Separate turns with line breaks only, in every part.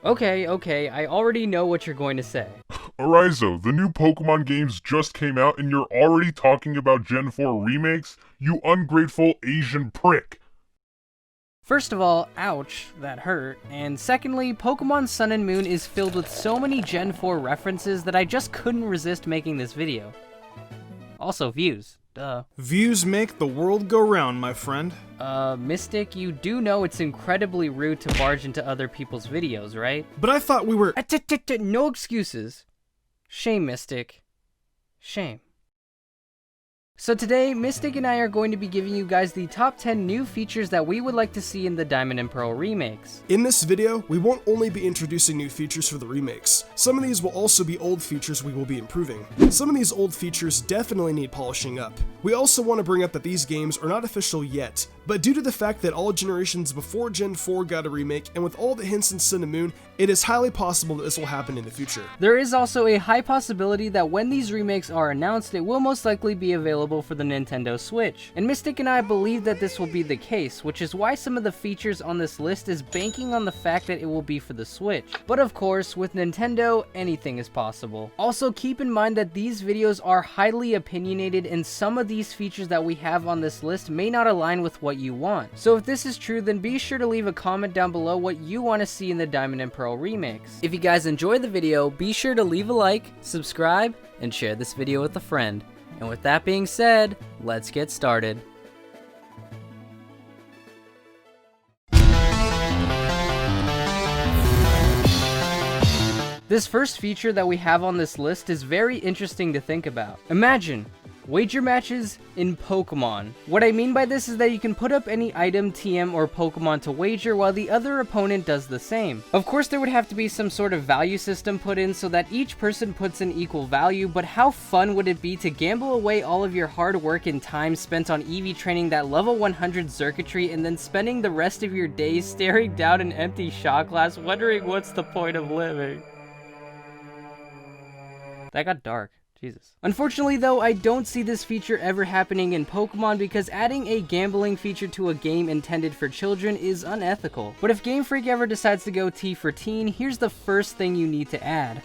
Okay, I already know what you're going to say.
Eryizo, the new Pokemon games just came out and you're already talking about Gen 4 remakes? You ungrateful Asian prick!
First of all, ouch, that hurt, and secondly, Pokemon Sun and Moon is filled with so many Gen 4 references that I just couldn't resist making this video. Also, views. Duh.
Views make the world go round, my friend.
Mystic, you do know it's incredibly rude to barge into other people's videos, right?
But I thought we were—
No excuses. Shame, Mystic. Shame. So today, Mystic and I are going to be giving you guys the top 10 new features that we would like to see in the Diamond and Pearl remakes.
In this video, we won't only be introducing new features for the remakes. Some of these will also be old features we will be improving. Some of these old features definitely need polishing up. We also want to bring up that these games are not official yet, but due to the fact that all generations before Gen 4 got a remake, and with all the hints in Sun and Moon, it is highly possible that this will happen in the future.
There is also a high possibility that when these remakes are announced, it will most likely be available for the Nintendo Switch. And Mystic and I believe that this will be the case, which is why some of the features on this list is banking on the fact that it will be for the Switch. But of course, with Nintendo, anything is possible. Also, keep in mind that these videos are highly opinionated and some of these features that we have on this list may not align with what you want. So if this is true, then be sure to leave a comment down below what you want to see in the Diamond and Pearl remakes. If you guys enjoyed the video, be sure to leave a like, subscribe, and share this video with a friend. And with that being said, let's get started. This first feature that we have on this list is very interesting to think about. Imagine wager matches in Pokemon. What I mean by this is that you can put up any item, TM, or Pokemon to wager while the other opponent does the same. Of course, there would have to be some sort of value system put in so that each person puts in equal value, but how fun would it be to gamble away all of your hard work and time spent on EV training that level 100 circuitry and then spending the rest of your days staring down an empty shot glass wondering what's the point of living? That got dark. Jesus. Unfortunately though, I don't see this feature ever happening in Pokemon because adding a gambling feature to a game intended for children is unethical. But if Game Freak ever decides to go T for teen, here's the first thing you need to add.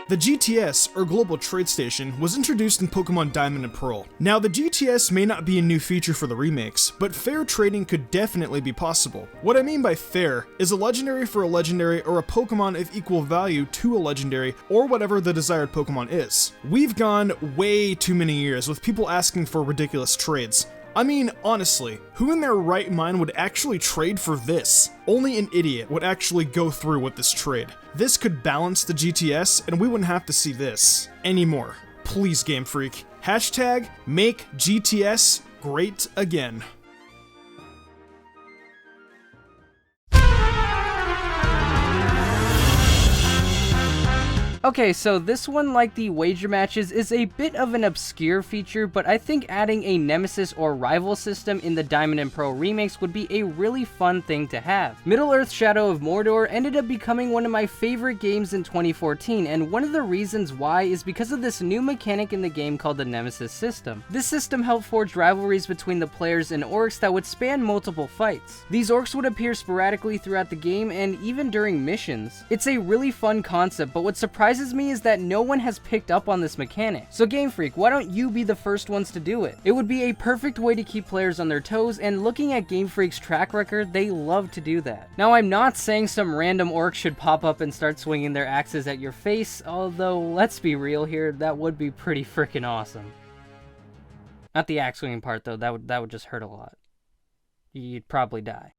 The GTS, or Global Trade Station, was introduced in Pokemon Diamond and Pearl. Now, the GTS may not be a new feature for the remakes, but fair trading could definitely be possible. What I mean by fair is a legendary for a legendary or a Pokemon of equal value to a legendary or whatever the desired Pokemon is. We've gone way too many years with people asking for ridiculous trades. I mean, honestly, who in their right mind would actually trade for this? Only an idiot would actually go through with this trade. This could balance the GTS, and we wouldn't have to see this anymore. Please, Game Freak. Hashtag make GTS great again.
Okay, so this one, like the wager matches, is a bit of an obscure feature, but I think adding a Nemesis or rival system in the Diamond and Pearl remakes would be a really fun thing to have. Middle-earth Shadow of Mordor ended up becoming one of my favorite games in 2014, and one of the reasons why is because of this new mechanic in the game called the Nemesis system. This system helped forge rivalries between the players and orcs that would span multiple fights. These orcs would appear sporadically throughout the game and even during missions. It's a really fun concept, but what surprises me is that no one has picked up on this mechanic. So Game Freak, why don't you be the first ones to do it? It would be a perfect way to keep players on their toes, and looking at Game Freak's track record, they love to do that. Now, I'm not saying some random orc should pop up and start swinging their axes at your face, although let's be real here, that would be pretty freaking awesome. Not the axe swinging part though, that would just hurt a lot. You'd probably die.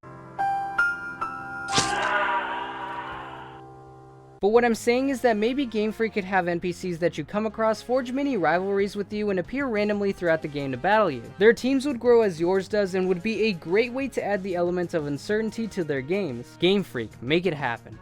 But what I'm saying is that maybe Game Freak could have NPCs that you come across forge mini rivalries with you and appear randomly throughout the game to battle you. Their teams would grow as yours does and would be a great way to add the element of uncertainty to their games. Game Freak, make it happen.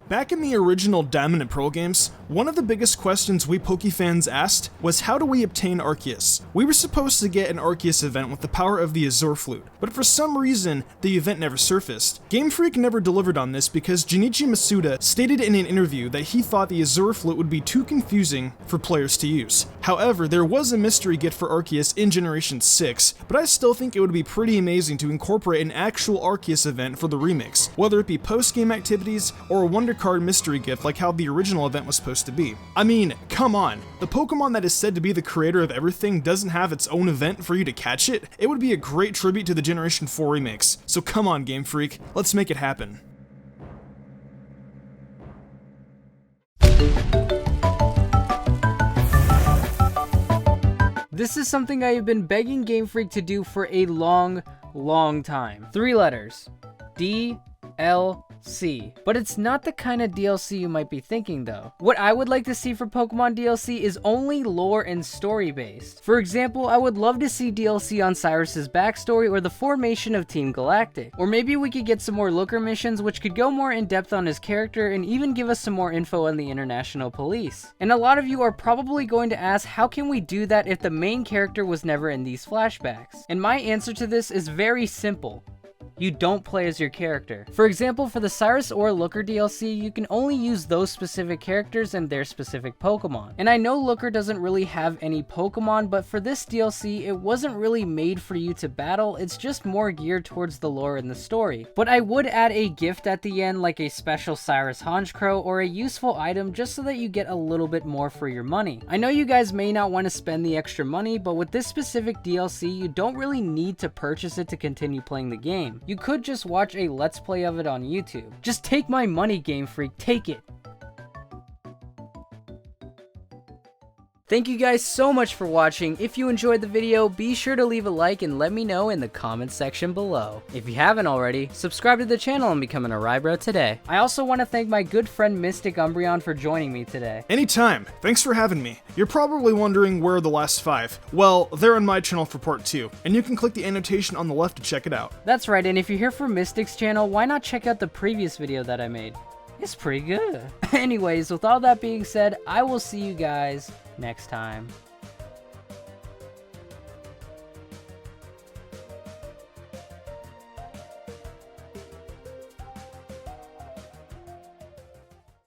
Back in the original Diamond and Pearl games, one of the biggest questions we Pokefans asked was how do we obtain Arceus? We were supposed to get an Arceus event with the power of the Azure Flute, but for some reason, the event never surfaced. Game Freak never delivered on this because Junichi Masuda stated in an interview that he thought the Azure Flute would be too confusing for players to use. However, there was a mystery gift for Arceus in Generation 6, but I still think it would be pretty amazing to incorporate an actual Arceus event for the remakes, whether it be post-game activities or a Wonder Card mystery gift like how the original event was supposed to be. I mean, come on, the Pokemon that is said to be the creator of everything doesn't have its own event for you to catch it? It would be a great tribute to the Generation 4 remakes, so come on Game Freak, let's make it happen.
This is something I have been begging Game Freak to do for a long time. 3 letters. DLC. But it's not the kind of DLC you might be thinking though. What I would like to see for Pokemon DLC is only lore and story based. For example, I would love to see DLC on Cyrus's backstory or the formation of Team Galactic. Or maybe we could get some more Looker missions which could go more in depth on his character and even give us some more info on the International Police. And a lot of you are probably going to ask, how can we do that if the main character was never in these flashbacks? And my answer to this is very simple. You don't play as your character. For example, for the Cyrus or Looker DLC, you can only use those specific characters and their specific Pokemon. And I know Looker doesn't really have any Pokemon, but for this DLC, it wasn't really made for you to battle, it's just more geared towards the lore and the story. But I would add a gift at the end, like a special Cyrus Honchkrow or a useful item, just so that you get a little bit more for your money. I know you guys may not want to spend the extra money, but with this specific DLC, you don't really need to purchase it to continue playing the game. You could just watch a Let's Play of it on YouTube. Just take my money, Game Freak, take it! Thank you guys so much for watching. If you enjoyed the video, be sure to leave a like and let me know in the comments section below. If you haven't already, subscribe to the channel and become an Eryizo today. I also want to thank my good friend MysticUmbreon for joining me today.
Anytime. Thanks for having me. You're probably wondering where are the last 5. Well, they're on my channel for part 2, and you can click the annotation on the left to check it out.
That's right, and if you're here for Mystic's channel, why not check out the previous video that I made? It's pretty good. Anyways, with all that being said, I will see you guys next time.